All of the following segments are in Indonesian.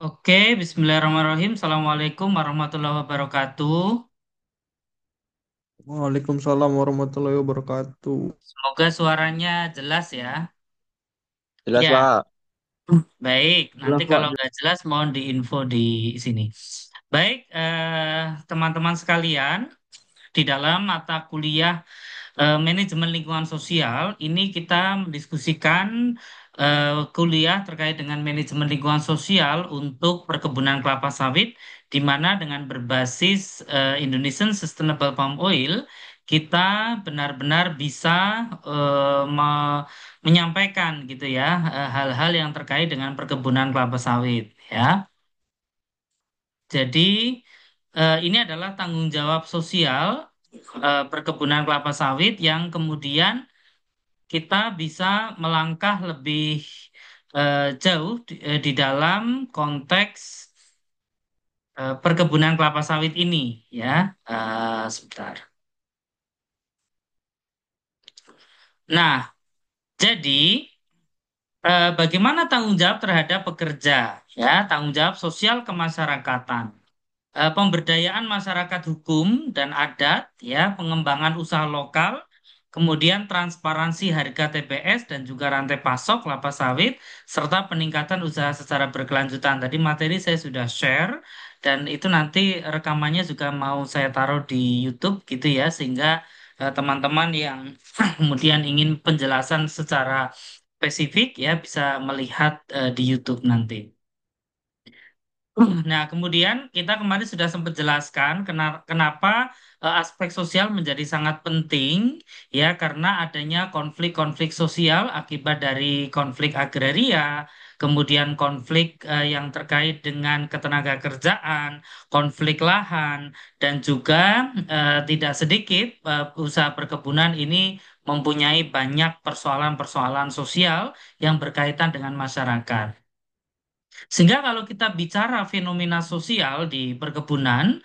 Oke, Bismillahirrahmanirrahim. Assalamualaikum warahmatullahi wabarakatuh. Waalaikumsalam warahmatullahi wabarakatuh. Semoga suaranya jelas ya. Jelas, Ya, Pak. baik. Nanti Jelas kalau Pak. nggak jelas mohon diinfo di sini. Baik, teman-teman sekalian, di dalam mata kuliah manajemen lingkungan sosial, ini kita mendiskusikan kuliah terkait dengan manajemen lingkungan sosial untuk perkebunan kelapa sawit, di mana dengan berbasis Indonesian Sustainable Palm Oil, kita benar-benar bisa menyampaikan gitu ya hal-hal yang terkait dengan perkebunan kelapa sawit ya. Jadi ini adalah tanggung jawab sosial perkebunan kelapa sawit yang kemudian kita bisa melangkah lebih jauh di dalam konteks perkebunan kelapa sawit ini ya. Sebentar. Nah, jadi bagaimana tanggung jawab terhadap pekerja ya, tanggung jawab sosial kemasyarakatan. Pemberdayaan masyarakat hukum dan adat, ya, pengembangan usaha lokal, kemudian transparansi harga TPS dan juga rantai pasok kelapa sawit, serta peningkatan usaha secara berkelanjutan. Tadi materi saya sudah share dan itu nanti rekamannya juga mau saya taruh di YouTube gitu ya, sehingga teman-teman yang kemudian ingin penjelasan secara spesifik ya bisa melihat di YouTube nanti. Nah, kemudian kita kemarin sudah sempat jelaskan kenapa aspek sosial menjadi sangat penting, ya, karena adanya konflik-konflik sosial akibat dari konflik agraria, kemudian konflik yang terkait dengan ketenaga kerjaan, konflik lahan, dan juga tidak sedikit usaha perkebunan ini mempunyai banyak persoalan-persoalan sosial yang berkaitan dengan masyarakat. Sehingga kalau kita bicara fenomena sosial di perkebunan,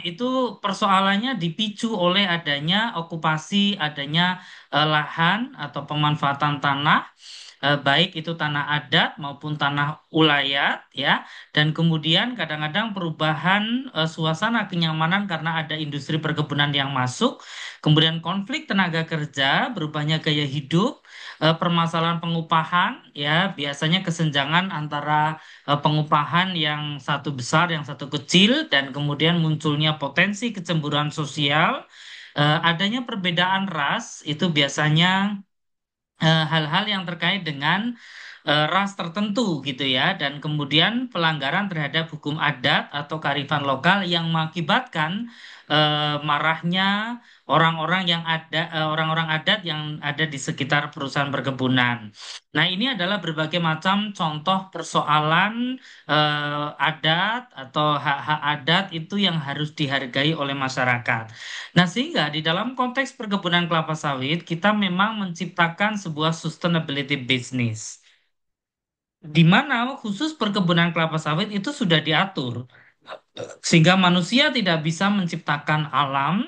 itu persoalannya dipicu oleh adanya okupasi, adanya lahan atau pemanfaatan tanah, baik itu tanah adat maupun tanah ulayat, ya, dan kemudian kadang-kadang perubahan suasana kenyamanan karena ada industri perkebunan yang masuk, kemudian konflik tenaga kerja, berubahnya gaya hidup, permasalahan pengupahan, ya, biasanya kesenjangan antara pengupahan yang satu besar, yang satu kecil, dan kemudian munculnya potensi kecemburuan sosial, adanya perbedaan ras, itu biasanya hal-hal yang terkait dengan ras tertentu gitu ya, dan kemudian pelanggaran terhadap hukum adat atau kearifan lokal yang mengakibatkan marahnya orang-orang adat yang ada di sekitar perusahaan perkebunan. Nah, ini adalah berbagai macam contoh persoalan adat atau hak-hak adat itu yang harus dihargai oleh masyarakat. Nah, sehingga di dalam konteks perkebunan kelapa sawit, kita memang menciptakan sebuah sustainability business, di mana khusus perkebunan kelapa sawit itu sudah diatur, sehingga manusia tidak bisa menciptakan alam,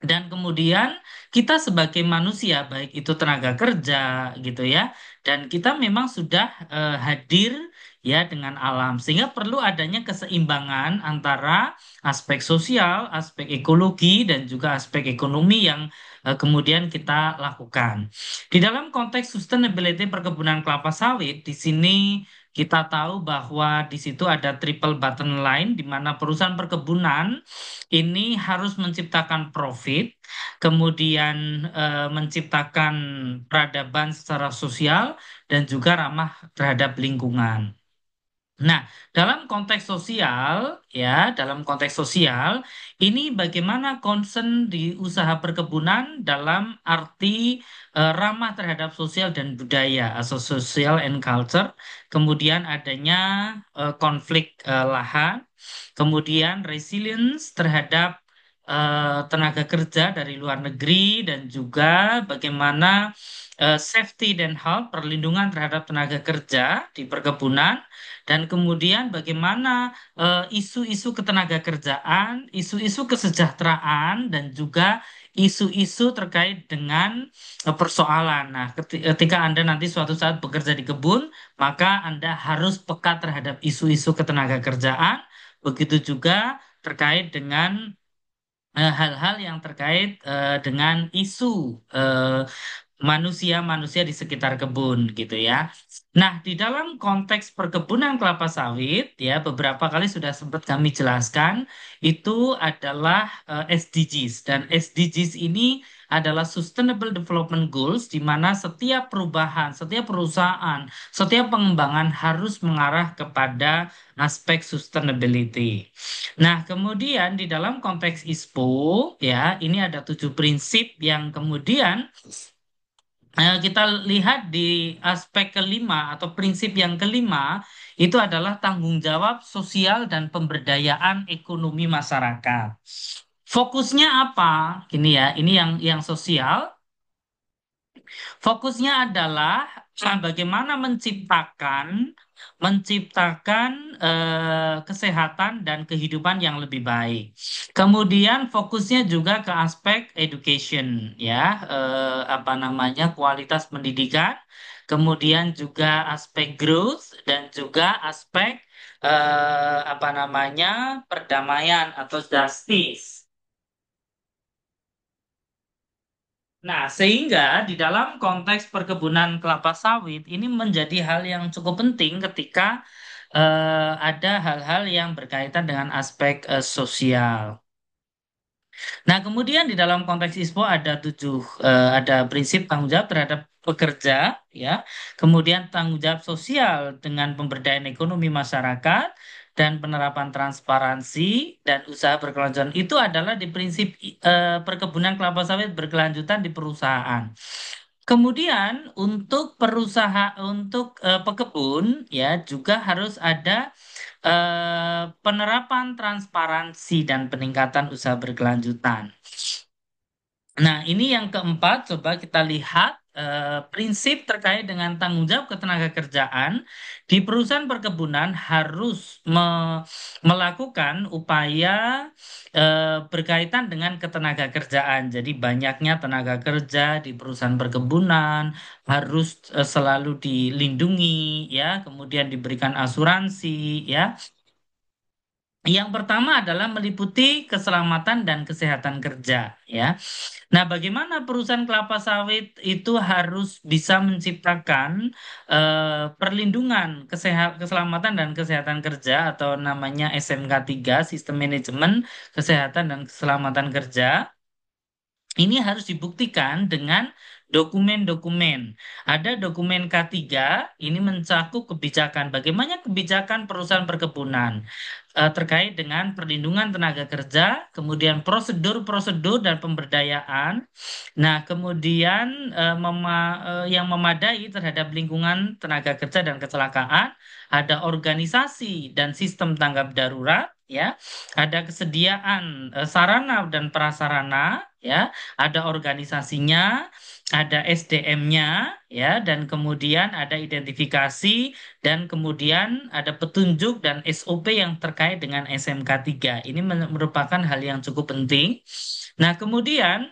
dan kemudian kita sebagai manusia, baik itu tenaga kerja gitu ya, dan kita memang sudah hadir ya dengan alam, sehingga perlu adanya keseimbangan antara aspek sosial, aspek ekologi, dan juga aspek ekonomi yang kemudian kita lakukan. Di dalam konteks sustainability perkebunan kelapa sawit, di sini kita tahu bahwa di situ ada triple button line, di mana perusahaan perkebunan ini harus menciptakan profit, kemudian menciptakan peradaban secara sosial, dan juga ramah terhadap lingkungan. Nah, dalam konteks sosial, ini bagaimana concern di usaha perkebunan dalam arti ramah terhadap sosial dan budaya, atau social and culture, kemudian adanya konflik lahan, kemudian resilience terhadap tenaga kerja dari luar negeri dan juga bagaimana safety dan health perlindungan terhadap tenaga kerja di perkebunan dan kemudian bagaimana isu-isu ketenaga kerjaan, isu-isu kesejahteraan dan juga isu-isu terkait dengan persoalan. Nah, ketika Anda nanti suatu saat bekerja di kebun, maka Anda harus peka terhadap isu-isu ketenaga kerjaan, begitu juga terkait dengan hal-hal yang terkait dengan isu eh, manusia-manusia di sekitar kebun gitu ya. Nah, di dalam konteks perkebunan kelapa sawit ya beberapa kali sudah sempat kami jelaskan itu adalah SDGs dan SDGs ini adalah Sustainable Development Goals di mana setiap perubahan, setiap perusahaan, setiap pengembangan harus mengarah kepada aspek sustainability. Nah, kemudian di dalam konteks ISPO ya, ini ada 7 prinsip yang kemudian kita lihat di aspek kelima atau prinsip yang kelima itu adalah tanggung jawab sosial dan pemberdayaan ekonomi masyarakat. Fokusnya apa? Ini ya, ini yang sosial. Fokusnya adalah bagaimana menciptakan kesehatan dan kehidupan yang lebih baik. Kemudian fokusnya juga ke aspek education, ya, apa namanya kualitas pendidikan. Kemudian juga aspek growth dan juga aspek apa namanya perdamaian atau justice. Nah, sehingga di dalam konteks perkebunan kelapa sawit ini menjadi hal yang cukup penting ketika ada hal-hal yang berkaitan dengan aspek sosial. Nah, kemudian di dalam konteks ISPO ada prinsip tanggung jawab terhadap pekerja, ya. Kemudian tanggung jawab sosial dengan pemberdayaan ekonomi masyarakat dan penerapan transparansi dan usaha berkelanjutan itu adalah di prinsip perkebunan kelapa sawit berkelanjutan di perusahaan. Kemudian untuk pekebun ya juga harus ada penerapan transparansi dan peningkatan usaha berkelanjutan. Nah, ini yang keempat, coba kita lihat prinsip terkait dengan tanggung jawab ketenagakerjaan di perusahaan perkebunan harus melakukan upaya berkaitan dengan ketenagakerjaan. Jadi banyaknya tenaga kerja di perusahaan perkebunan harus selalu dilindungi, ya, kemudian diberikan asuransi, ya. Yang pertama adalah meliputi keselamatan dan kesehatan kerja, ya. Nah, bagaimana perusahaan kelapa sawit itu harus bisa menciptakan perlindungan keselamatan dan kesehatan kerja atau namanya SMK 3, Sistem Manajemen Kesehatan dan Keselamatan Kerja. Ini harus dibuktikan dengan dokumen-dokumen. Ada dokumen K3, ini mencakup kebijakan. Bagaimana kebijakan perusahaan perkebunan terkait dengan perlindungan tenaga kerja, kemudian prosedur-prosedur dan pemberdayaan. Nah, kemudian yang memadai terhadap lingkungan tenaga kerja dan kecelakaan, ada organisasi dan sistem tanggap darurat, ya, ada kesediaan sarana dan prasarana, ya, ada organisasinya, ada SDM-nya, ya, dan kemudian ada identifikasi dan kemudian ada petunjuk dan SOP yang terkait dengan SMK 3. Ini merupakan hal yang cukup penting. Nah, kemudian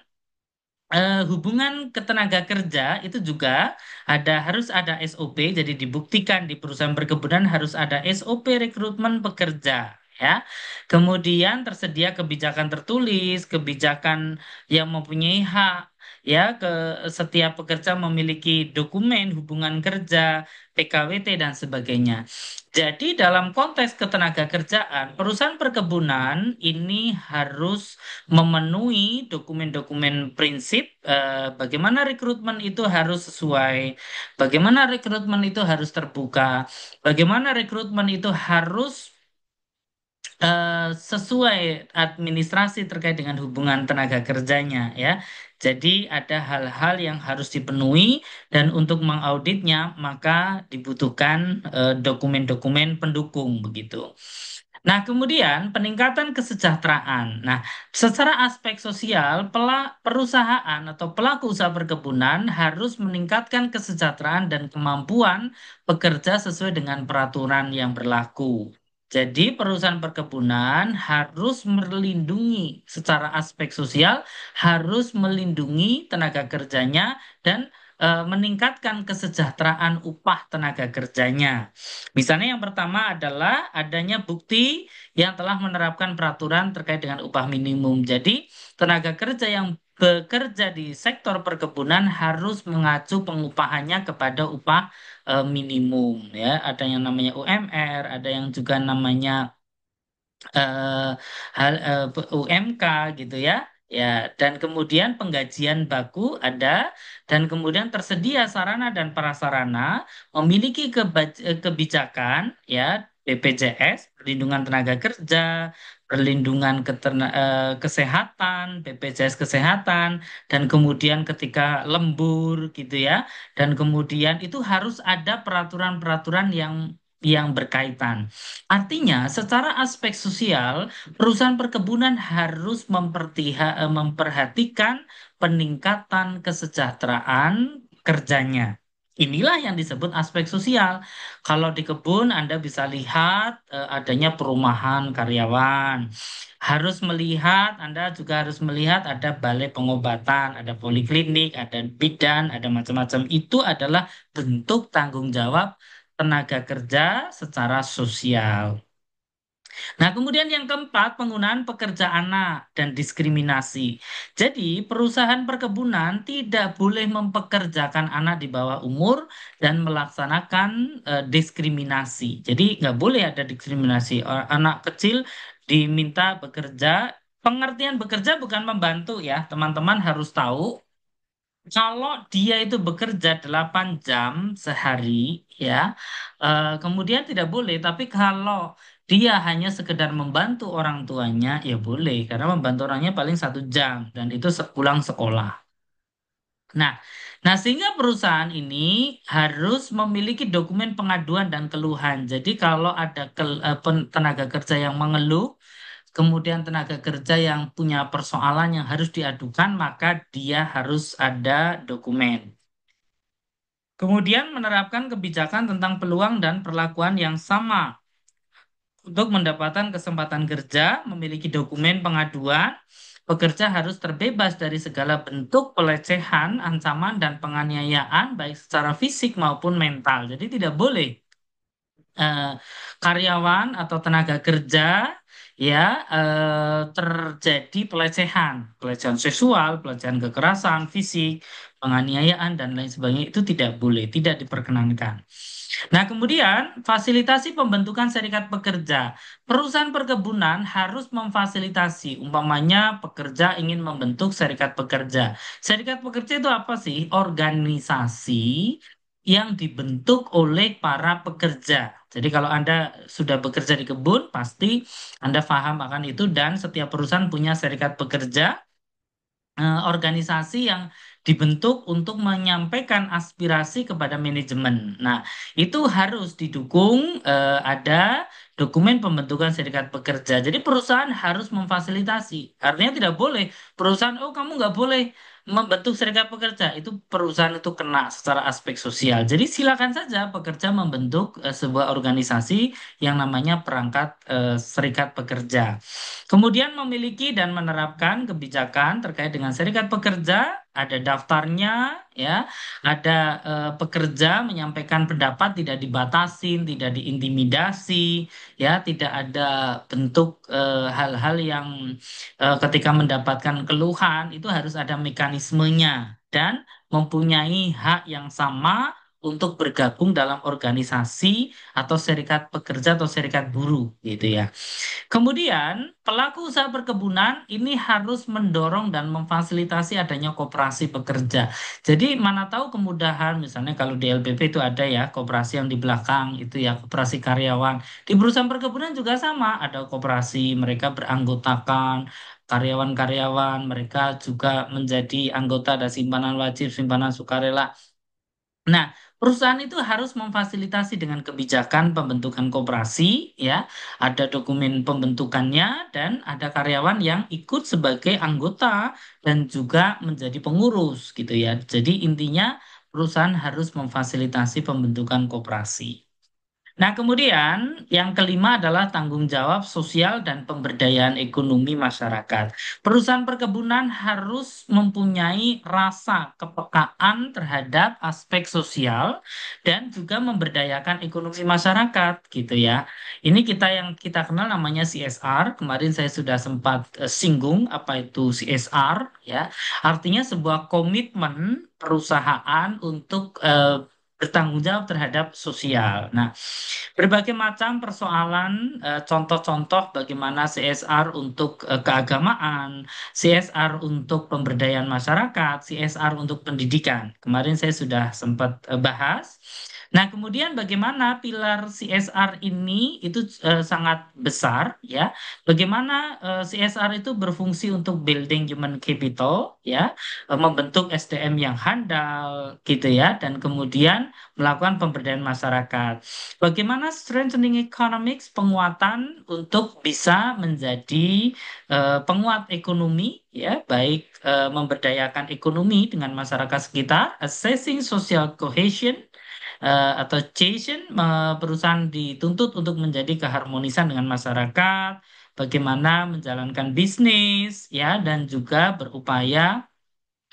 hubungan ketenaga kerja itu juga harus ada SOP, jadi dibuktikan di perusahaan perkebunan harus ada SOP rekrutmen pekerja, ya. Kemudian tersedia kebijakan tertulis, kebijakan yang mempunyai hak, ya, setiap pekerja memiliki dokumen hubungan kerja, PKWT dan sebagainya. Jadi dalam konteks ketenaga kerjaan, perusahaan perkebunan ini harus memenuhi dokumen-dokumen prinsip bagaimana rekrutmen itu harus sesuai, bagaimana rekrutmen itu harus terbuka, bagaimana rekrutmen itu harus sesuai administrasi terkait dengan hubungan tenaga kerjanya, ya. Jadi ada hal-hal yang harus dipenuhi dan untuk mengauditnya maka dibutuhkan dokumen-dokumen pendukung begitu. Nah, kemudian peningkatan kesejahteraan. Nah, secara aspek sosial, perusahaan atau pelaku usaha perkebunan harus meningkatkan kesejahteraan dan kemampuan pekerja sesuai dengan peraturan yang berlaku. Jadi, perusahaan perkebunan harus melindungi secara aspek sosial, harus melindungi tenaga kerjanya dan meningkatkan kesejahteraan upah tenaga kerjanya. Misalnya yang pertama adalah adanya bukti yang telah menerapkan peraturan terkait dengan upah minimum. Jadi, tenaga kerja yang bekerja di sektor perkebunan harus mengacu pengupahannya kepada upah minimum ya. Ada yang namanya UMR, ada yang juga namanya eh, UMK gitu ya. Ya, dan kemudian penggajian baku ada, dan kemudian tersedia sarana dan prasarana, memiliki kebijakan ya BPJS, perlindungan tenaga kerja, perlindungan kesehatan, BPJS kesehatan, dan kemudian ketika lembur gitu ya, dan kemudian itu harus ada peraturan-peraturan yang berkaitan. Artinya, secara aspek sosial, perusahaan perkebunan harus memperhatikan peningkatan kesejahteraan kerjanya. Inilah yang disebut aspek sosial. Kalau di kebun, Anda bisa lihat adanya perumahan karyawan. Harus melihat, Anda juga harus melihat ada balai pengobatan, ada poliklinik, ada bidan, ada macam-macam. Itu adalah bentuk tanggung jawab tenaga kerja secara sosial. Nah, kemudian yang keempat, penggunaan pekerja anak dan diskriminasi. Jadi, perusahaan perkebunan tidak boleh mempekerjakan anak di bawah umur dan melaksanakan diskriminasi. Jadi, nggak boleh ada diskriminasi. Anak kecil diminta bekerja. Pengertian bekerja bukan membantu ya, teman-teman harus tahu. Kalau dia itu bekerja 8 jam sehari, ya, kemudian tidak boleh. Tapi kalau dia hanya sekedar membantu orang tuanya, ya boleh. Karena membantu orangnya paling 1 jam, dan itu sepulang sekolah. Nah, nah sehingga perusahaan ini harus memiliki dokumen pengaduan dan keluhan. Jadi kalau ada tenaga kerja yang mengeluh, kemudian tenaga kerja yang punya persoalan yang harus diadukan, maka dia harus ada dokumen. Kemudian menerapkan kebijakan tentang peluang dan perlakuan yang sama untuk mendapatkan kesempatan kerja, memiliki dokumen pengaduan. Pekerja harus terbebas dari segala bentuk pelecehan, ancaman, dan penganiayaan, baik secara fisik maupun mental. Jadi tidak boleh eh, karyawan atau tenaga kerja ya terjadi pelecehan, pelecehan seksual, pelecehan kekerasan fisik, penganiayaan dan lain sebagainya, itu tidak boleh, tidak diperkenankan. Nah, kemudian fasilitasi pembentukan serikat pekerja. Perusahaan perkebunan harus memfasilitasi, umpamanya pekerja ingin membentuk serikat pekerja. Serikat pekerja itu apa sih? Organisasi yang dibentuk oleh para pekerja. Jadi kalau Anda sudah bekerja di kebun, pasti Anda paham akan itu, dan setiap perusahaan punya serikat pekerja, organisasi yang dibentuk untuk menyampaikan aspirasi kepada manajemen. Nah, itu harus didukung ada dokumen pembentukan serikat pekerja. Jadi perusahaan harus memfasilitasi. Artinya tidak boleh perusahaan, oh kamu nggak boleh membentuk serikat pekerja. Itu perusahaan itu kena secara aspek sosial. Jadi silakan saja pekerja membentuk sebuah organisasi yang namanya perangkat serikat pekerja. Kemudian memiliki dan menerapkan kebijakan terkait dengan serikat pekerja, ada daftarnya, ya, ada pekerja menyampaikan pendapat tidak dibatasin, tidak diintimidasi, ya, tidak ada bentuk hal-hal yang ketika mendapatkan keluhan itu harus ada mekanismenya dan mempunyai hak yang sama untuk bergabung dalam organisasi atau serikat pekerja atau serikat buruh, gitu ya. Kemudian, pelaku usaha perkebunan ini harus mendorong dan memfasilitasi adanya koperasi pekerja. Jadi, mana tahu kemudahan, misalnya kalau di LPP itu ada ya, koperasi yang di belakang, itu ya, koperasi karyawan. Di perusahaan perkebunan juga sama, ada koperasi, mereka beranggotakan karyawan-karyawan, mereka juga menjadi anggota ada simpanan wajib, simpanan sukarela. Nah, perusahaan itu harus memfasilitasi dengan kebijakan pembentukan koperasi, ya. Ada dokumen pembentukannya dan ada karyawan yang ikut sebagai anggota dan juga menjadi pengurus, gitu ya. Jadi intinya perusahaan harus memfasilitasi pembentukan koperasi. Nah, kemudian yang kelima adalah tanggung jawab sosial dan pemberdayaan ekonomi masyarakat. Perusahaan perkebunan harus mempunyai rasa kepekaan terhadap aspek sosial dan juga memberdayakan ekonomi masyarakat, gitu ya. Ini yang kita kenal namanya CSR. Kemarin saya sudah sempat singgung apa itu CSR, ya. Artinya sebuah komitmen perusahaan untuk bertanggung jawab terhadap sosial. Nah, berbagai macam persoalan, contoh-contoh bagaimana CSR untuk keagamaan, CSR untuk pemberdayaan masyarakat, CSR untuk pendidikan. Kemarin saya sudah sempat bahas. Nah, kemudian bagaimana pilar CSR ini itu sangat besar, ya. Bagaimana CSR itu berfungsi untuk building human capital, ya, membentuk SDM yang handal, gitu ya, dan kemudian melakukan pemberdayaan masyarakat. Bagaimana strengthening economics, penguatan untuk bisa menjadi penguat ekonomi, ya, baik memberdayakan ekonomi dengan masyarakat sekitar, assessing social cohesion atau cohesion, perusahaan dituntut untuk menjadi keharmonisan dengan masyarakat, bagaimana menjalankan bisnis, ya, dan juga berupaya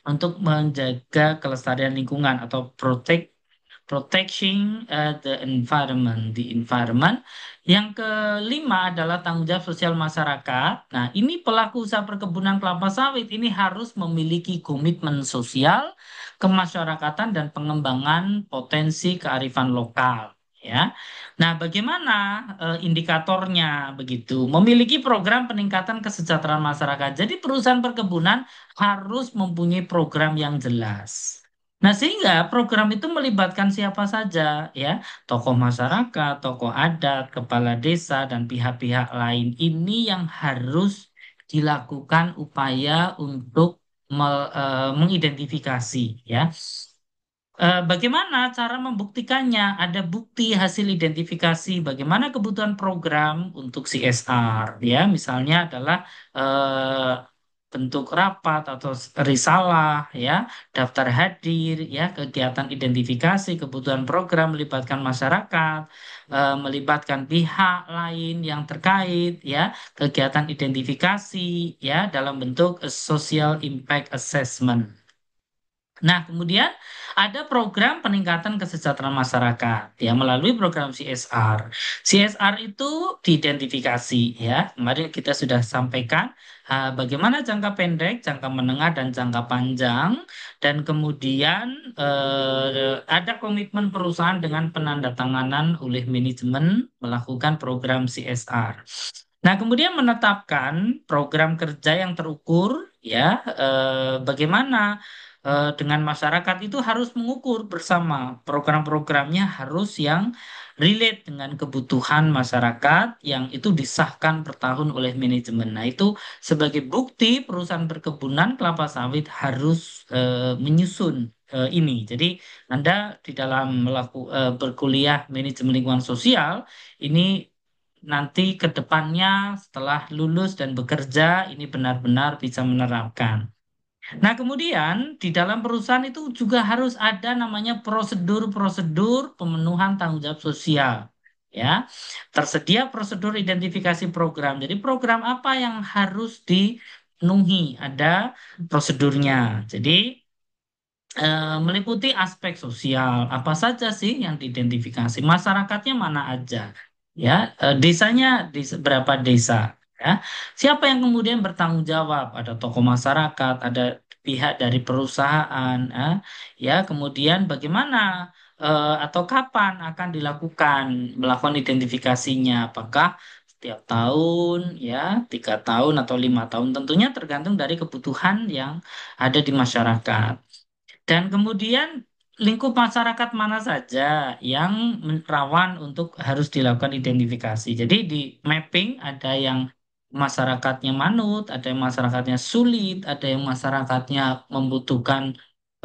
untuk menjaga kelestarian lingkungan atau protecting the environment, the environment. Yang kelima adalah tanggung jawab sosial masyarakat. Nah, ini pelaku usaha perkebunan kelapa sawit ini harus memiliki komitmen sosial, kemasyarakatan dan pengembangan potensi kearifan lokal. Ya, nah bagaimana indikatornya begitu? Memiliki program peningkatan kesejahteraan masyarakat. Jadi perusahaan perkebunan harus mempunyai program yang jelas. Nah, sehingga program itu melibatkan siapa saja, ya, tokoh masyarakat, tokoh adat, kepala desa, dan pihak-pihak lain. Ini yang harus dilakukan upaya untuk mengidentifikasi, ya. Bagaimana cara membuktikannya? Ada bukti hasil identifikasi bagaimana kebutuhan program untuk CSR, ya. Misalnya adalah eh, bentuk rapat atau risalah, ya, daftar hadir, ya, kegiatan identifikasi kebutuhan program melibatkan masyarakat, melibatkan pihak lain yang terkait, ya, kegiatan identifikasi, ya, dalam bentuk social impact assessment. Nah, kemudian ada program peningkatan kesejahteraan masyarakat, ya, melalui program CSR. CSR itu diidentifikasi, ya. Kemarin kita sudah sampaikan bagaimana jangka pendek, jangka menengah dan jangka panjang, dan kemudian ada komitmen perusahaan dengan penandatanganan oleh manajemen melakukan program CSR. Nah, kemudian menetapkan program kerja yang terukur, ya, bagaimana dengan masyarakat itu harus mengukur bersama program-programnya harus yang relate dengan kebutuhan masyarakat yang itu disahkan per tahun oleh manajemen. Nah, itu sebagai bukti perusahaan perkebunan kelapa sawit harus menyusun ini. Jadi, Anda di dalam berkuliah manajemen lingkungan sosial ini nanti ke depannya setelah lulus dan bekerja ini benar-benar bisa menerapkan. Nah, kemudian di dalam perusahaan itu juga harus ada namanya prosedur-prosedur pemenuhan tanggung jawab sosial. Ya, tersedia prosedur identifikasi program. Jadi program apa yang harus dipenuhi? Ada prosedurnya. Jadi meliputi aspek sosial. Apa saja sih yang diidentifikasi? Masyarakatnya mana aja? Ya, desanya di berapa desa? Ya, siapa yang kemudian bertanggung jawab? Ada tokoh masyarakat, ada pihak dari perusahaan, ya. Kemudian bagaimana atau kapan akan dilakukan melakukan identifikasinya? Apakah setiap tahun, ya, 3 tahun atau 5 tahun? Tentunya tergantung dari kebutuhan yang ada di masyarakat. Dan kemudian lingkup masyarakat mana saja yang rawan untuk harus dilakukan identifikasi. Jadi di mapping ada yang masyarakatnya manut, ada yang masyarakatnya sulit, ada yang masyarakatnya membutuhkan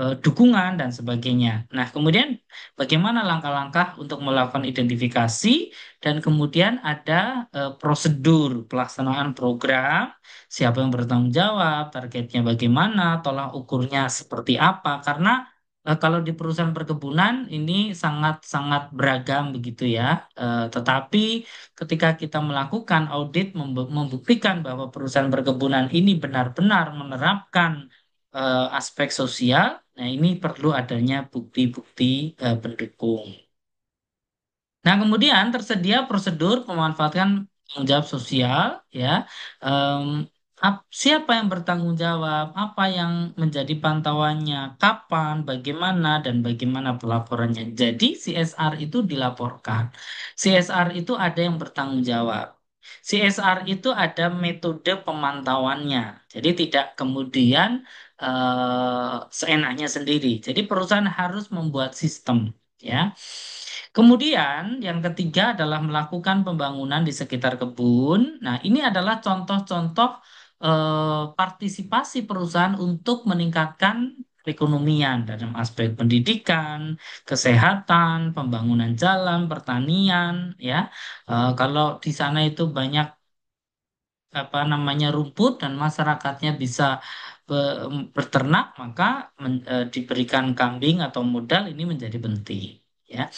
dukungan dan sebagainya. Nah, kemudian bagaimana langkah-langkah untuk melakukan identifikasi dan kemudian ada prosedur pelaksanaan program, siapa yang bertanggung jawab, targetnya bagaimana, tolak ukurnya seperti apa. Karena kalau di perusahaan perkebunan ini sangat-sangat beragam begitu ya. Tetapi ketika kita melakukan audit membuktikan bahwa perusahaan perkebunan ini benar-benar menerapkan aspek sosial, nah ini perlu adanya bukti-bukti pendukung. Nah, kemudian tersedia prosedur pemanfaatan tanggung jawab sosial, ya. Em, Siapa yang bertanggung jawab, apa yang menjadi pantauannya, kapan, bagaimana, dan bagaimana pelaporannya. Jadi CSR itu dilaporkan. CSR itu ada yang bertanggung jawab. CSR itu ada metode pemantauannya. Jadi tidak kemudian seenaknya sendiri. Jadi perusahaan harus membuat sistem, ya. Kemudian yang ketiga adalah melakukan pembangunan di sekitar kebun. Nah, ini adalah contoh-contoh partisipasi perusahaan untuk meningkatkan perekonomian dalam aspek pendidikan, kesehatan, pembangunan jalan, pertanian, ya. Kalau di sana itu banyak apa namanya rumput dan masyarakatnya bisa berternak, maka diberikan kambing atau modal ini menjadi penting. Ya,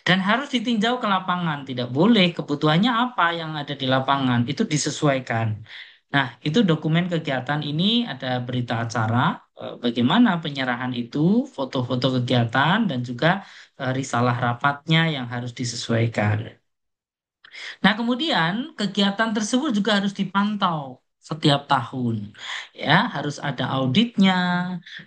dan harus ditinjau ke lapangan. Tidak boleh kebutuhannya apa yang ada di lapangan itu disesuaikan. Nah, itu dokumen kegiatan ini ada berita acara bagaimana penyerahan itu, foto-foto kegiatan dan juga risalah rapatnya yang harus disesuaikan. Nah, kemudian kegiatan tersebut juga harus dipantau setiap tahun. Ya, harus ada auditnya,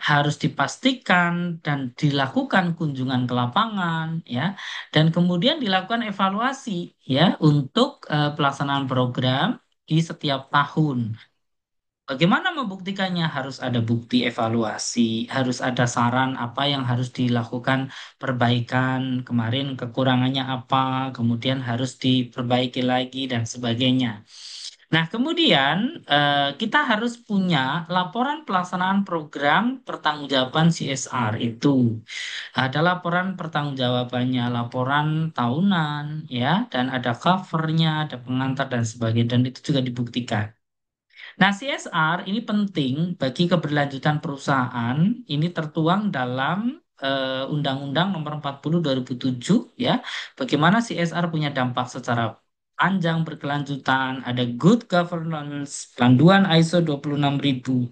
harus dipastikan dan dilakukan kunjungan ke lapangan, ya. Dan kemudian dilakukan evaluasi ya untuk pelaksanaan program di setiap tahun. Bagaimana membuktikannya? Harus ada bukti evaluasi, harus ada saran apa yang harus dilakukan perbaikan, kemarin kekurangannya apa, kemudian harus diperbaiki lagi dan sebagainya. Nah, kemudian kita harus punya laporan pelaksanaan program pertanggungjawaban CSR itu. Ada laporan pertanggungjawabannya, laporan tahunan, ya, dan ada covernya, ada pengantar dan sebagainya, dan itu juga dibuktikan. Nah, CSR ini penting bagi keberlanjutan perusahaan. Ini tertuang dalam Undang-Undang Nomor 40 2007, ya. Bagaimana CSR punya dampak secara panjang berkelanjutan, ada good governance, panduan ISO 26000.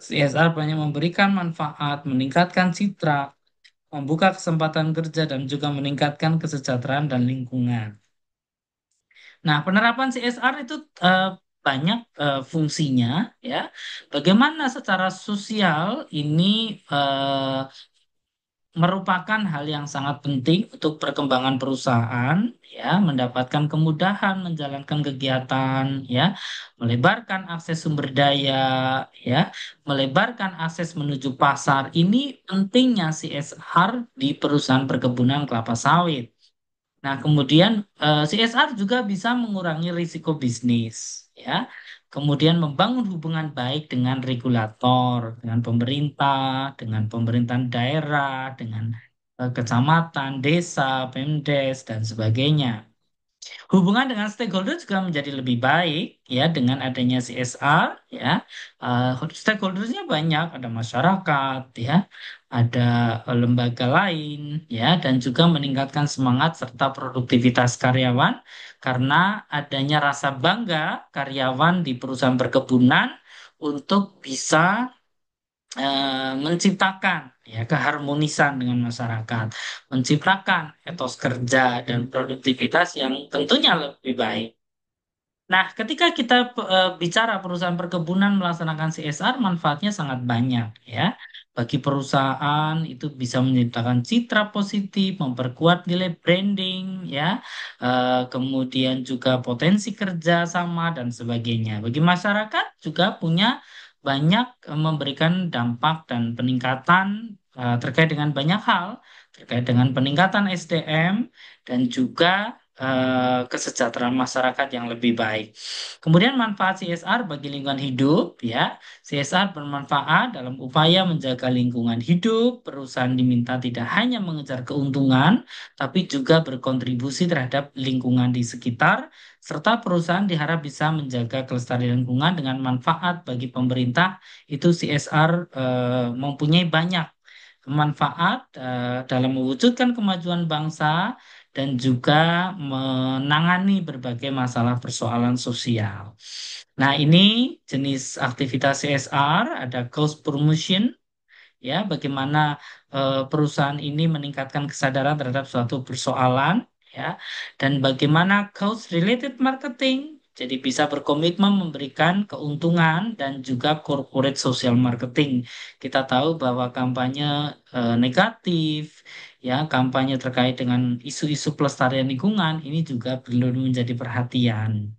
CSR banyak memberikan manfaat, meningkatkan citra, membuka kesempatan kerja dan juga meningkatkan kesejahteraan dan lingkungan. Nah, penerapan CSR itu eh, banyak fungsinya, ya. Bagaimana secara sosial ini eh, merupakan hal yang sangat penting untuk perkembangan perusahaan, ya, mendapatkan kemudahan menjalankan kegiatan, ya, melebarkan akses sumber daya, ya, melebarkan akses menuju pasar. Ini pentingnya CSR di perusahaan perkebunan kelapa sawit. Nah, kemudian CSR juga bisa mengurangi risiko bisnis, ya. Kemudian membangun hubungan baik dengan regulator, dengan pemerintah, dengan pemerintahan daerah, dengan kecamatan, desa, Pemdes, dan sebagainya. Hubungan dengan stakeholder juga menjadi lebih baik ya dengan adanya CSR, ya. Stakeholdersnya banyak, ada masyarakat, ya, ada lembaga lain, ya, dan juga meningkatkan semangat serta produktivitas karyawan karena adanya rasa bangga karyawan di perusahaan perkebunan untuk bisa menciptakan ya keharmonisan dengan masyarakat, menciptakan etos kerja dan produktivitas yang tentunya lebih baik. Nah, ketika kita bicara perusahaan perkebunan melaksanakan CSR, manfaatnya sangat banyak ya. Bagi perusahaan itu bisa menciptakan citra positif, memperkuat nilai branding ya, kemudian juga potensi kerja sama dan sebagainya. Bagi masyarakat juga punya banyak memberikan dampak dan peningkatan terkait dengan banyak hal, terkait dengan peningkatan SDM dan juga kesejahteraan masyarakat yang lebih baik. Kemudian manfaat CSR bagi lingkungan hidup, ya. CSR bermanfaat dalam upaya menjaga lingkungan hidup. Perusahaan diminta tidak hanya mengejar keuntungan, tapi juga berkontribusi terhadap lingkungan di sekitar, serta perusahaan diharap bisa menjaga kelestarian lingkungan dengan manfaat bagi pemerintah. Itu CSR mempunyai banyak manfaat dalam mewujudkan kemajuan bangsa dan juga menangani berbagai masalah persoalan sosial. Nah, ini jenis aktivitas CSR, ada cause promotion, ya, bagaimana perusahaan ini meningkatkan kesadaran terhadap suatu persoalan, ya, dan bagaimana cause related marketing, jadi bisa berkomitmen memberikan keuntungan dan juga corporate social marketing. Kita tahu bahwa kampanye negatif, ya, kampanye terkait dengan isu-isu pelestarian lingkungan ini juga perlu menjadi perhatian.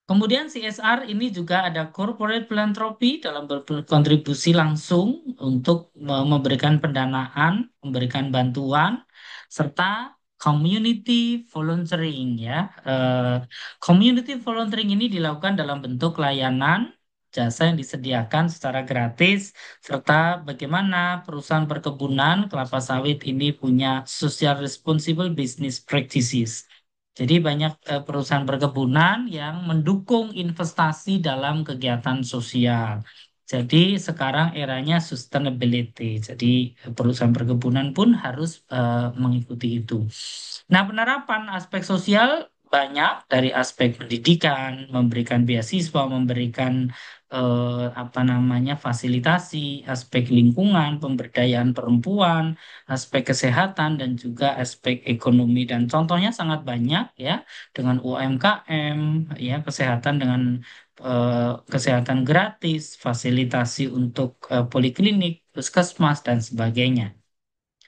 Kemudian CSR ini juga ada corporate philanthropy dalam berkontribusi langsung untuk memberikan pendanaan, memberikan bantuan, serta community volunteering, ya. Eh, Community volunteering ini dilakukan dalam bentuk layanan jasa yang disediakan secara gratis, serta bagaimana perusahaan perkebunan kelapa sawit ini punya social responsible business practices. Jadi banyak perusahaan perkebunan yang mendukung investasi dalam kegiatan sosial. Jadi sekarang eranya sustainability. Jadi perusahaan perkebunan pun harus mengikuti itu. Nah, penerapan aspek sosial banyak dari aspek pendidikan, memberikan beasiswa, memberikan apa namanya fasilitasi, aspek lingkungan, pemberdayaan perempuan, aspek kesehatan dan juga aspek ekonomi dan contohnya sangat banyak, ya, dengan UMKM, ya, kesehatan dengan kesehatan gratis, fasilitasi untuk poliklinik, puskesmas dan sebagainya.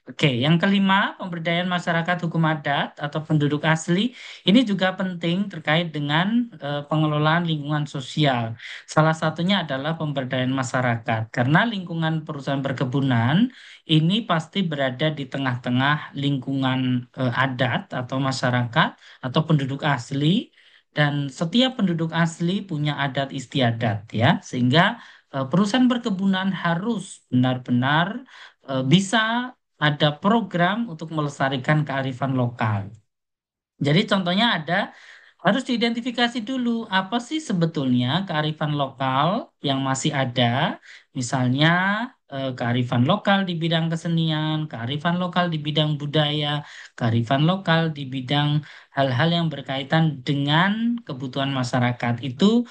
Oke, yang kelima, pemberdayaan masyarakat hukum adat atau penduduk asli ini juga penting terkait dengan pengelolaan lingkungan sosial. Salah satunya adalah pemberdayaan masyarakat, karena lingkungan perusahaan perkebunan ini pasti berada di tengah-tengah lingkungan adat atau masyarakat atau penduduk asli, dan setiap penduduk asli punya adat istiadat, ya, sehingga perusahaan perkebunan harus benar-benar bisa ada program untuk melestarikan kearifan lokal. Jadi contohnya harus diidentifikasi dulu apa sih sebetulnya kearifan lokal yang masih ada. Misalnya kearifan lokal di bidang kesenian, kearifan lokal di bidang budaya, kearifan lokal di bidang hal-hal yang berkaitan dengan kebutuhan masyarakat itu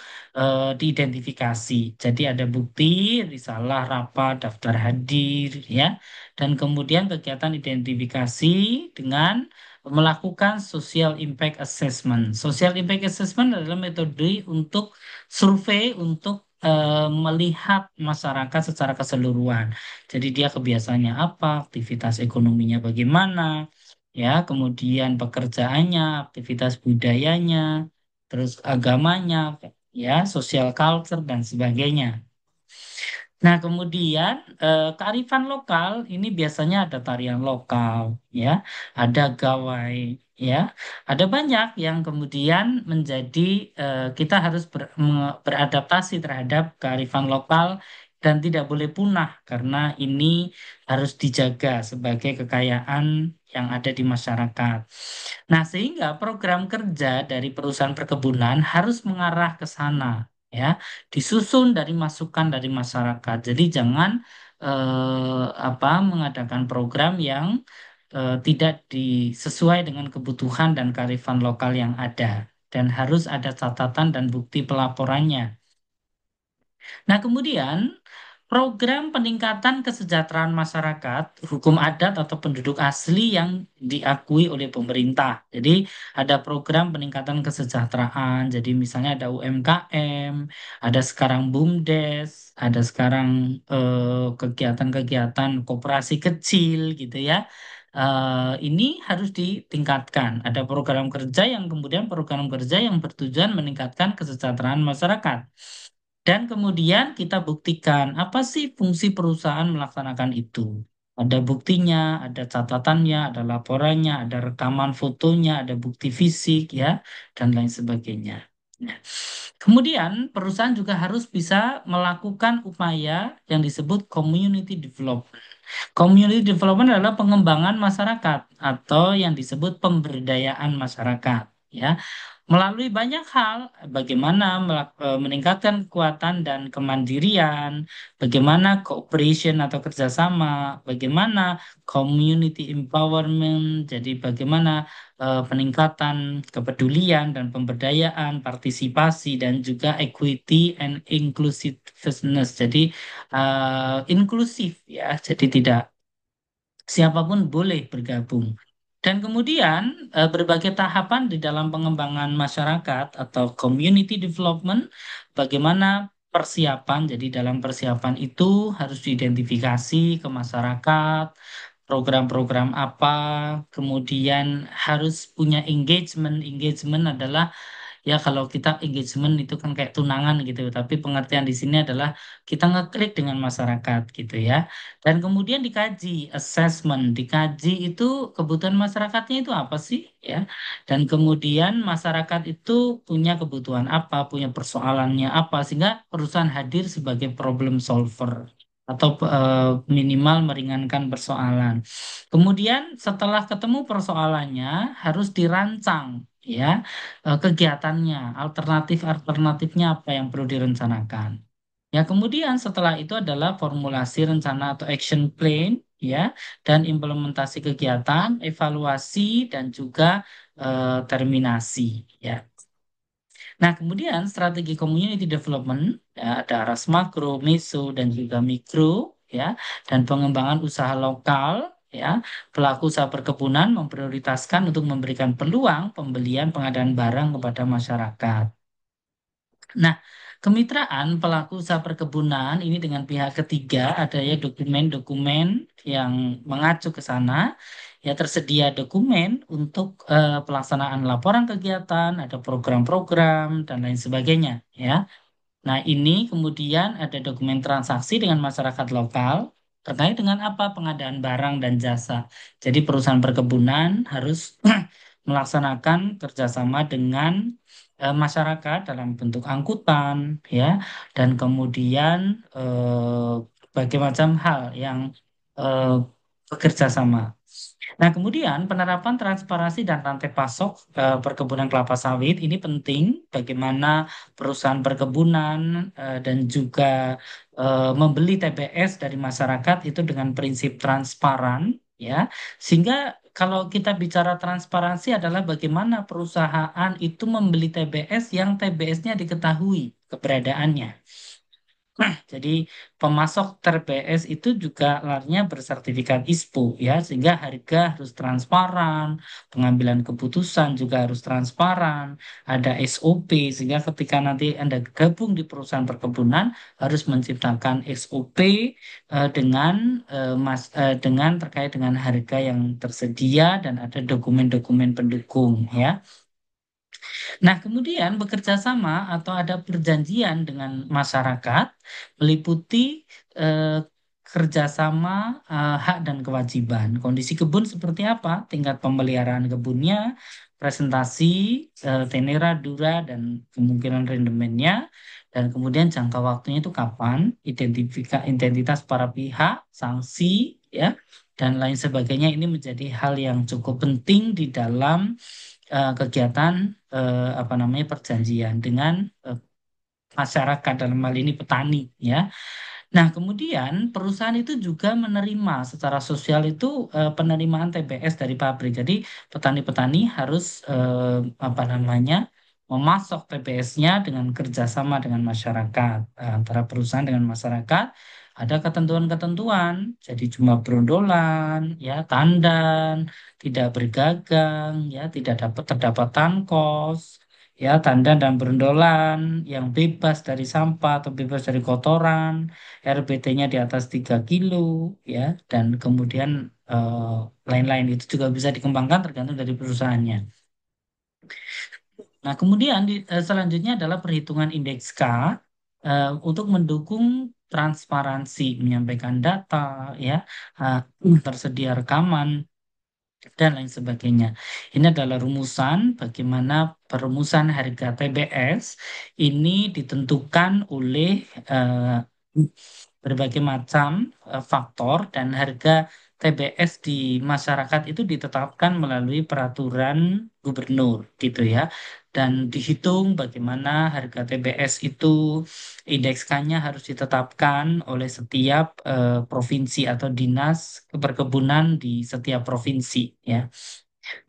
diidentifikasi. Jadi ada bukti, risalah, rapat, daftar hadir, ya, dan kemudian kegiatan identifikasi dengan melakukan social impact assessment. Social impact assessment adalah metode untuk survei untuk melihat masyarakat secara keseluruhan. Jadi dia kebiasaannya apa, aktivitas ekonominya bagaimana, ya, kemudian pekerjaannya, aktivitas budayanya, terus agamanya, ya, social culture dan sebagainya. Nah, kemudian kearifan lokal ini biasanya ada tarian lokal, ya, ada gawai, ya, ada banyak yang kemudian menjadi kita harus beradaptasi terhadap kearifan lokal dan tidak boleh punah karena ini harus dijaga sebagai kekayaan yang ada di masyarakat. Nah, sehingga program kerja dari perusahaan perkebunan harus mengarah ke sana, ya, disusun dari masukan dari masyarakat. Jadi jangan mengadakan program yang tidak sesuai dengan kebutuhan dan kearifan lokal yang ada, dan harus ada catatan dan bukti pelaporannya. Nah, kemudian program peningkatan kesejahteraan masyarakat, hukum adat atau penduduk asli yang diakui oleh pemerintah. Jadi ada program peningkatan kesejahteraan. Jadi misalnya ada UMKM, ada sekarang BUMDes, ada sekarang kegiatan-kegiatan koperasi kecil gitu, ya. Ini harus ditingkatkan. Ada program kerja yang kemudian program kerja yang bertujuan meningkatkan kesejahteraan masyarakat. Dan kemudian kita buktikan apa sih fungsi perusahaan melaksanakan itu. Ada buktinya, ada catatannya, ada laporannya, ada rekaman fotonya, ada bukti fisik ya, dan lain sebagainya. Nah, kemudian perusahaan juga harus bisa melakukan upaya yang disebut community development. Community development adalah pengembangan masyarakat atau yang disebut pemberdayaan masyarakat. Ya, melalui banyak hal, bagaimana meningkatkan kekuatan dan kemandirian, bagaimana cooperation atau kerjasama, bagaimana community empowerment, jadi bagaimana peningkatan kepedulian dan pemberdayaan, partisipasi, dan juga equity and inclusiveness. Jadi inklusif ya, jadi tidak siapapun boleh bergabung. Dan kemudian berbagai tahapan di dalam pengembangan masyarakat atau community development, bagaimana persiapan. Jadi dalam persiapan itu harus diidentifikasi ke masyarakat, program-program apa, kemudian harus punya engagement. Engagement adalah ya kalau kita engagement itu kan kayak tunangan gitu, tapi pengertian di sini adalah kita ngeklik dengan masyarakat gitu ya. Dan kemudian dikaji, assessment, dikaji itu kebutuhan masyarakatnya itu apa sih ya. Dan kemudian masyarakat itu punya kebutuhan apa, punya persoalannya apa, sehingga perusahaan hadir sebagai problem solver atau minimal meringankan persoalan. Kemudian setelah ketemu persoalannya harus dirancang ya kegiatannya, alternatif-alternatifnya apa yang perlu direncanakan. Ya, kemudian setelah itu adalah formulasi rencana atau action plan ya dan implementasi kegiatan, evaluasi dan juga terminasi ya. Nah, kemudian strategi community development ya, ada aras makro, meso dan juga mikro ya dan pengembangan usaha lokal ya. Pelaku usaha perkebunan memprioritaskan untuk memberikan peluang pembelian pengadaan barang kepada masyarakat. Nah, kemitraan pelaku usaha perkebunan ini dengan pihak ketiga ada ya dokumen-dokumen yang mengacu ke sana. Ya tersedia dokumen untuk pelaksanaan laporan kegiatan, ada program-program dan lain sebagainya ya. Nah, ini kemudian ada dokumen transaksi dengan masyarakat lokal terkait dengan apa? Pengadaan barang dan jasa. Jadi perusahaan perkebunan harus melaksanakan kerjasama dengan masyarakat dalam bentuk angkutan, ya, dan kemudian berbagai macam hal yang eh, bekerja sama. Nah, kemudian penerapan transparansi dan rantai pasok perkebunan kelapa sawit ini penting bagaimana perusahaan perkebunan dan juga membeli TBS dari masyarakat itu dengan prinsip transparan ya. Sehingga kalau kita bicara transparansi adalah bagaimana perusahaan itu membeli TBS yang TBS-nya diketahui keberadaannya. Jadi pemasok TBS itu juga larinya bersertifikat ISPO ya, sehingga harga harus transparan, pengambilan keputusan juga harus transparan, ada SOP sehingga ketika nanti Anda gabung di perusahaan perkebunan harus menciptakan SOP dengan terkait dengan harga yang tersedia dan ada dokumen-dokumen pendukung ya. Nah, kemudian bekerja sama atau ada perjanjian dengan masyarakat meliputi eh, kerjasama hak dan kewajiban. Kondisi kebun seperti apa? Tingkat pemeliharaan kebunnya, presentasi, tenera, dura, dan kemungkinan rendemennya, dan kemudian jangka waktunya itu kapan, identitas para pihak, sanksi, ya, dan lain sebagainya. Ini menjadi hal yang cukup penting di dalam kegiatan apa namanya perjanjian dengan eh, masyarakat dalam hal ini petani ya. Nah, kemudian perusahaan itu juga menerima secara sosial itu penerimaan TBS dari pabrik. Jadi petani-petani harus apa namanya memasok TBS-nya dengan kerjasama dengan masyarakat antara perusahaan dengan masyarakat. Ada ketentuan-ketentuan, jadi cuma berondolan, ya tandan, tidak bergagang, ya tidak dapat terdapat tangkos, ya tandan dan berondolan yang bebas dari sampah atau bebas dari kotoran, RBT-nya di atas 3 kilo ya dan kemudian eh, lain-lain itu juga bisa dikembangkan tergantung dari perusahaannya. Nah, kemudian selanjutnya adalah perhitungan indeks K untuk mendukung transparansi, menyampaikan data, ya, uh, tersedia rekaman dan lain sebagainya. Ini adalah rumusan bagaimana perumusan harga TBS ini ditentukan oleh eh, berbagai macam faktor dan harga TBS di masyarakat itu ditetapkan melalui peraturan gubernur gitu ya. Dan dihitung bagaimana harga TBS itu indeks-nya harus ditetapkan oleh setiap provinsi atau dinas perkebunan di setiap provinsi ya.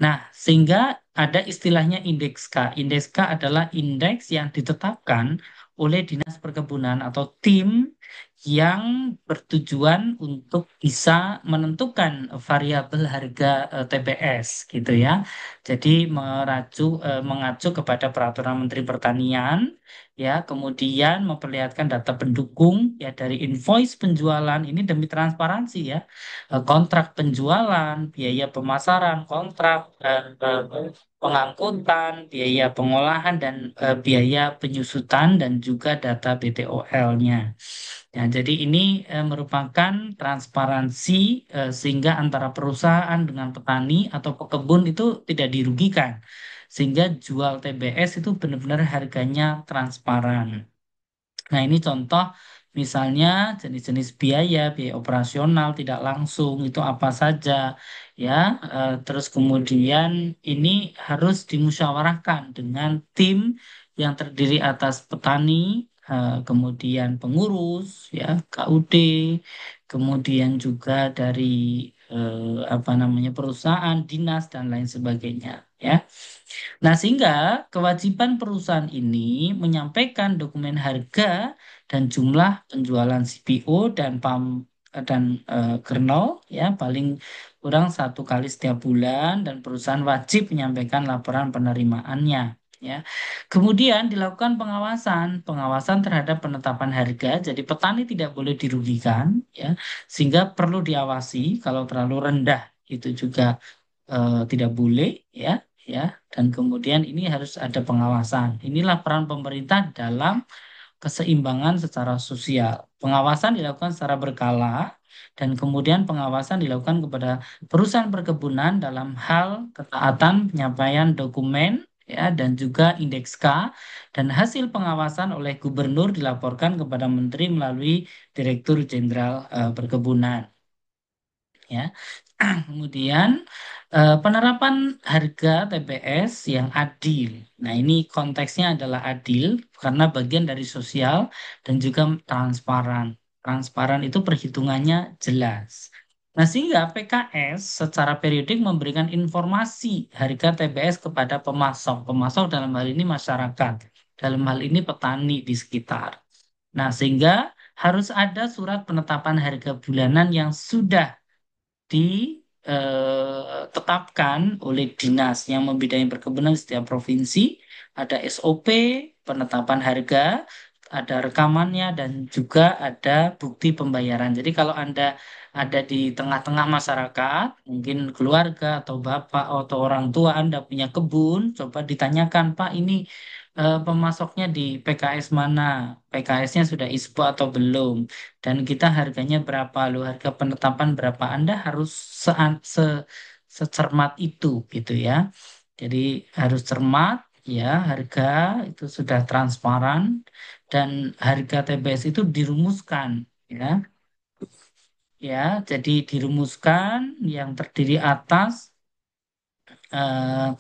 Nah, sehingga ada istilahnya indeks K. Indeks K adalah indeks yang ditetapkan oleh Dinas Perkebunan atau tim yang bertujuan untuk bisa menentukan variabel harga TBS gitu ya. Jadi mengacu kepada Peraturan Menteri Pertanian ya, kemudian memperlihatkan data pendukung ya dari invoice penjualan ini demi transparansi ya, kontrak penjualan, biaya pemasaran, kontrak, pengangkutan, biaya pengolahan, dan biaya penyusutan, dan juga data BTOL-nya. Ya, jadi ini merupakan transparansi sehingga antara perusahaan dengan petani atau pekebun itu tidak dirugikan. Sehingga jual TBS itu benar-benar harganya transparan. Nah, ini contoh misalnya jenis-jenis biaya, biaya operasional tidak langsung itu apa saja ya. Terus kemudian ini harus dimusyawarahkan dengan tim yang terdiri atas petani, kemudian pengurus ya, KUD, kemudian juga dari apa namanya perusahaan, dinas dan lain sebagainya ya. Nah, sehingga kewajiban perusahaan ini menyampaikan dokumen harga dan jumlah penjualan CPO dan kernel ya paling kurang 1 kali setiap bulan, dan perusahaan wajib menyampaikan laporan penerimaannya. Ya, kemudian dilakukan pengawasan terhadap penetapan harga. Jadi petani tidak boleh dirugikan, ya, sehingga perlu diawasi. Kalau terlalu rendah itu juga tidak boleh, ya, ya. Dan kemudian ini harus ada pengawasan. Inilah peran pemerintah dalam keseimbangan secara sosial. Pengawasan dilakukan secara berkala, dan kemudian pengawasan dilakukan kepada perusahaan perkebunan dalam hal ketaatan penyampaian dokumen ya, dan juga indeks K, dan hasil pengawasan oleh gubernur dilaporkan kepada menteri melalui Direktur Jenderal Perkebunan ya. Kemudian penerapan harga TBS yang adil. Nah, ini konteksnya adalah adil karena bagian dari sosial dan juga transparan. Transparan itu perhitungannya jelas. Nah, sehingga PKS secara periodik memberikan informasi harga TBS kepada pemasok. Pemasok dalam hal ini masyarakat. Dalam hal ini petani di sekitar. Nah, sehingga harus ada surat penetapan harga bulanan yang sudah ditetapkan oleh dinas yang membidangi perkebunan di setiap provinsi. Ada SOP penetapan harga, ada rekamannya, dan juga ada bukti pembayaran. Jadi kalau Anda ada di tengah-tengah masyarakat, mungkin keluarga atau bapak atau orang tua Anda punya kebun, coba ditanyakan, Pak, ini pemasoknya di PKS mana? PKS-nya sudah ISPO atau belum? Dan kita harganya berapa, lo harga penetapan berapa, Anda harus secermat itu gitu ya. Jadi harus cermat ya, harga itu sudah transparan, dan harga TBS itu dirumuskan ya. Ya, jadi dirumuskan yang terdiri atas eh,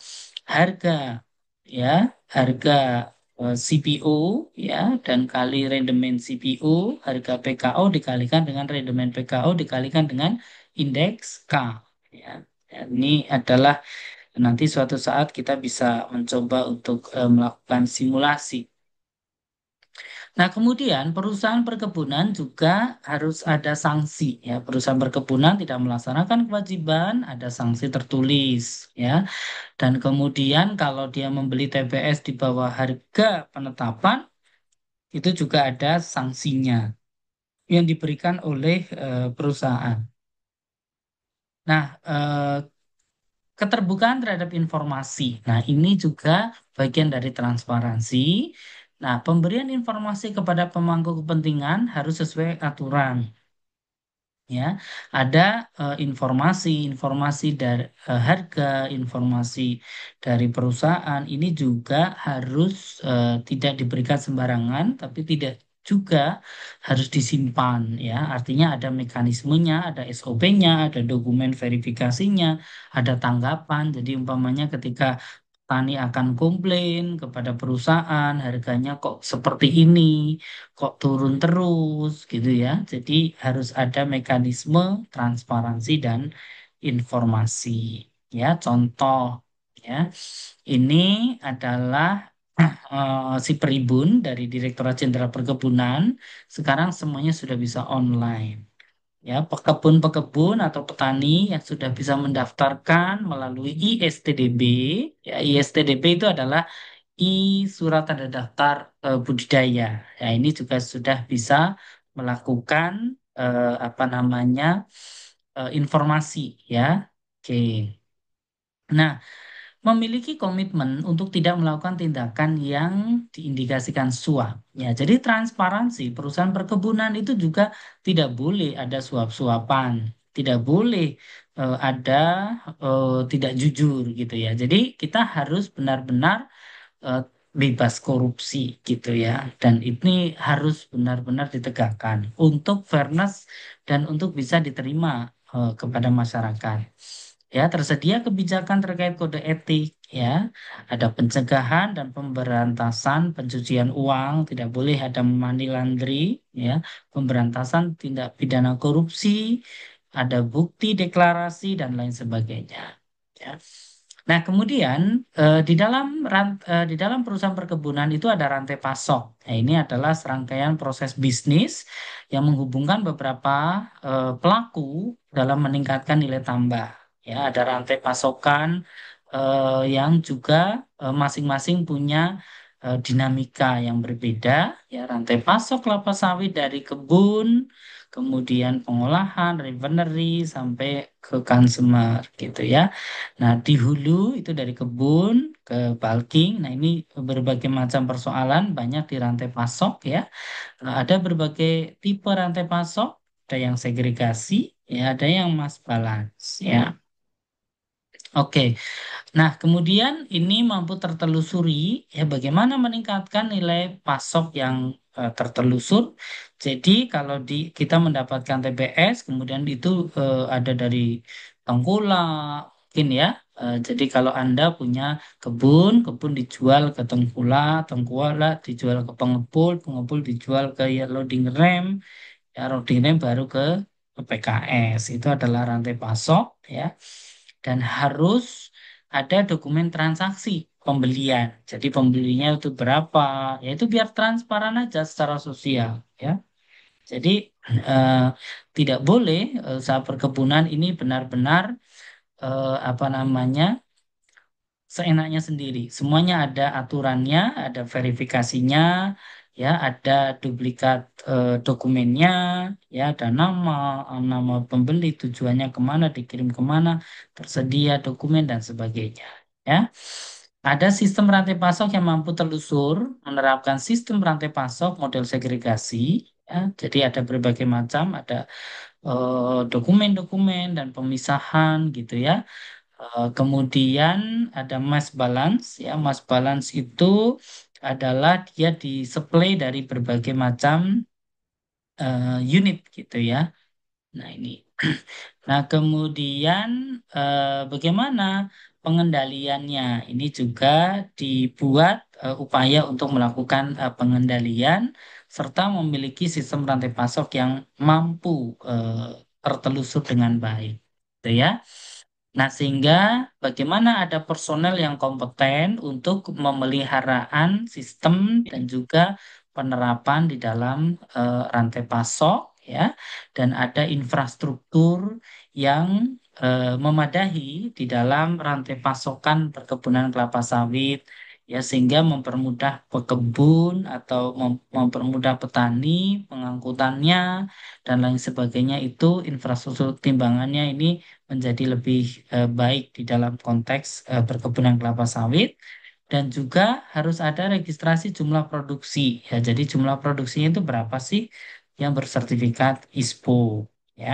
harga ya, harga CPO ya, dan kali rendemen CPO, harga PKO dikalikan dengan rendemen PKO dikalikan dengan indeks K ya. Dan ini adalah nanti suatu saat kita bisa mencoba untuk melakukan simulasi. Nah, kemudian perusahaan perkebunan juga harus ada sanksi ya. Perusahaan perkebunan tidak melaksanakan kewajiban, ada sanksi tertulis ya. Dan kemudian kalau dia membeli TBS di bawah harga penetapan, itu juga ada sanksinya yang diberikan oleh perusahaan. Nah, keterbukaan terhadap informasi. Nah, ini juga bagian dari transparansi. Nah, pemberian informasi kepada pemangku kepentingan harus sesuai aturan. Ya, ada informasi dari harga, informasi dari perusahaan ini juga harus tidak diberikan sembarangan, tapi tidak juga harus disimpan. Ya, artinya ada mekanismenya, ada SOP-nya, ada dokumen verifikasinya, ada tanggapan. Jadi umpamanya ketika petani akan komplain kepada perusahaan, harganya kok seperti ini, kok turun terus gitu ya. Jadi harus ada mekanisme transparansi dan informasi. Ya, contoh ya. Ini adalah si Peribun dari Direktorat Jenderal Perkebunan. Sekarang semuanya sudah bisa online. Ya, pekebun-pekebun atau petani yang sudah bisa mendaftarkan melalui ISTDB. Ya, ISTDB itu adalah surat tanda daftar budidaya. Ya, ini juga sudah bisa melakukan apa namanya informasi ya. Oke. Nah, memiliki komitmen untuk tidak melakukan tindakan yang diindikasikan suap. Ya, jadi transparansi perusahaan perkebunan itu juga tidak boleh ada suap-suapan, tidak boleh ada tidak jujur gitu ya. Jadi kita harus benar-benar eh, bebas korupsi gitu ya. Dan ini harus benar-benar ditegakkan untuk fairness dan untuk bisa diterima kepada masyarakat. Ya, tersedia kebijakan terkait kode etik ya. Ada pencegahan dan pemberantasan pencucian uang, tidak boleh ada money laundry ya. Pemberantasan tindak pidana korupsi, ada bukti deklarasi dan lain sebagainya. Ya. Nah, kemudian di dalam perusahaan perkebunan itu ada rantai pasok. Nah, ini adalah serangkaian proses bisnis yang menghubungkan beberapa pelaku dalam meningkatkan nilai tambah. Ya, ada rantai pasokan yang juga masing-masing punya dinamika yang berbeda. Ya, rantai pasok kelapa sawit dari kebun, kemudian pengolahan, refinery sampai ke consumer gitu ya. Nah, di hulu itu dari kebun ke bulking. Nah, ini berbagai macam persoalan banyak di rantai pasok ya. Ada berbagai tipe rantai pasok, ada yang segregasi, ya, ada yang mass balance ya. Oke. Nah, kemudian ini mampu tertelusuri ya bagaimana meningkatkan nilai pasok yang tertelusur. Jadi kalau kita mendapatkan TBS, kemudian itu ada dari tengkulak, mungkin ya. Jadi kalau Anda punya kebun, kebun dijual ke tengkulak, tengkulak dijual ke pengepul, pengepul dijual ke ya, loading rem, ya loading rem baru ke PKS. Itu adalah rantai pasok ya. Dan harus ada dokumen transaksi pembelian. Jadi pembelinya itu berapa? Ya itu biar transparan aja secara sosial ya. Jadi eh, tidak boleh usaha perkebunan ini benar-benar apa namanya seenaknya sendiri. Semuanya ada aturannya, ada verifikasinya, ya, ada duplikat dokumennya, ya, ada nama pembeli, tujuannya kemana, dikirim kemana, tersedia dokumen dan sebagainya. Ya, ada sistem rantai pasok yang mampu telusur, menerapkan sistem rantai pasok model segregasi. Ya, jadi ada berbagai macam, ada dokumen-dokumen dan pemisahan gitu ya. Kemudian ada mass balance ya. Mass balance itu adalah dia disuplai dari berbagai macam unit gitu ya. Nah, ini. Nah, kemudian bagaimana pengendaliannya? Ini juga dibuat upaya untuk melakukan pengendalian serta memiliki sistem rantai pasok yang mampu tertelusur dengan baik. Gitu ya. Nah, sehingga bagaimana ada personel yang kompeten untuk memeliharaan sistem dan juga penerapan di dalam rantai pasok ya, dan ada infrastruktur yang memadai di dalam rantai pasokan perkebunan kelapa sawit ya, sehingga mempermudah pekebun atau mempermudah petani pengangkutannya dan lain sebagainya. Itu infrastruktur timbangannya ini menjadi lebih baik di dalam konteks perkebunan kelapa sawit. dan juga harus ada registrasi jumlah produksi. Ya, jadi jumlah produksinya itu berapa sih yang bersertifikat ISPO, ya.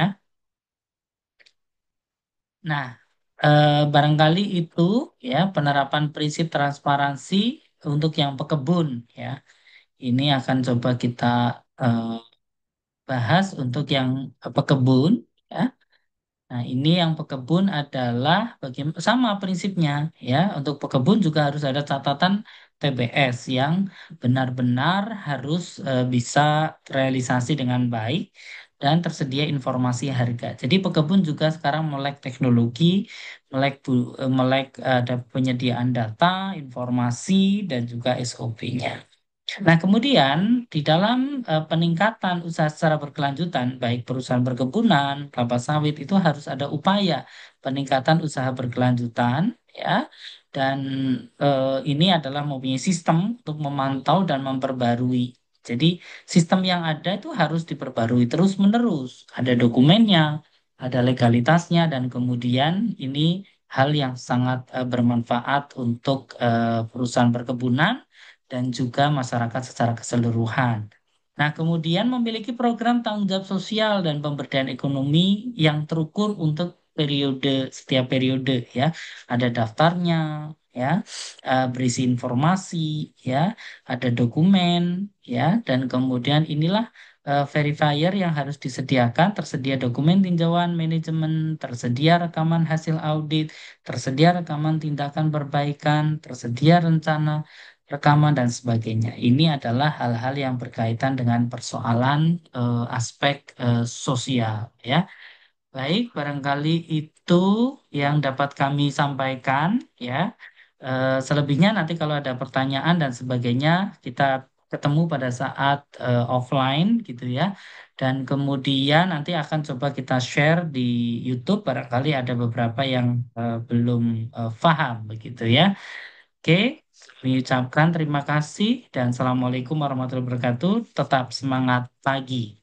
Nah, barangkali itu ya penerapan prinsip transparansi untuk yang pekebun ya. Ini akan coba kita eh, bahas untuk yang pekebun ya. Nah, ini yang pekebun adalah bagaimana sama prinsipnya ya. Untuk pekebun juga harus ada catatan TBS yang benar-benar harus bisa realisasi dengan baik dan tersedia informasi harga. Jadi pekebun juga sekarang melek teknologi, melek ada penyediaan data, informasi dan juga SOP-nya. Nah, kemudian di dalam peningkatan usaha secara berkelanjutan, baik perusahaan perkebunan, kelapa sawit itu harus ada upaya peningkatan usaha berkelanjutan, ya. Dan ini adalah mempunyai sistem untuk memantau dan memperbarui. Jadi, sistem yang ada itu harus diperbarui terus-menerus. Ada dokumennya, ada legalitasnya, dan kemudian ini hal yang sangat bermanfaat untuk perusahaan perkebunan dan juga masyarakat secara keseluruhan. Nah, kemudian memiliki program tanggung jawab sosial dan pemberdayaan ekonomi yang terukur untuk setiap periode ya. Ada daftarnya ya, berisi informasi ya, ada dokumen ya, dan kemudian inilah verifier yang harus disediakan, tersedia dokumen tinjauan manajemen, tersedia rekaman hasil audit, tersedia rekaman tindakan perbaikan, tersedia rencana rekaman dan sebagainya. Ini adalah hal-hal yang berkaitan dengan persoalan aspek sosial ya. Baik, barangkali itu yang dapat kami sampaikan ya. Selebihnya nanti kalau ada pertanyaan dan sebagainya kita ketemu pada saat offline gitu ya. Dan kemudian nanti akan coba kita share di YouTube barangkali ada beberapa yang belum paham begitu ya. Oke, kami ucapkan terima kasih dan Assalamualaikum warahmatullahi wabarakatuh. Tetap semangat pagi.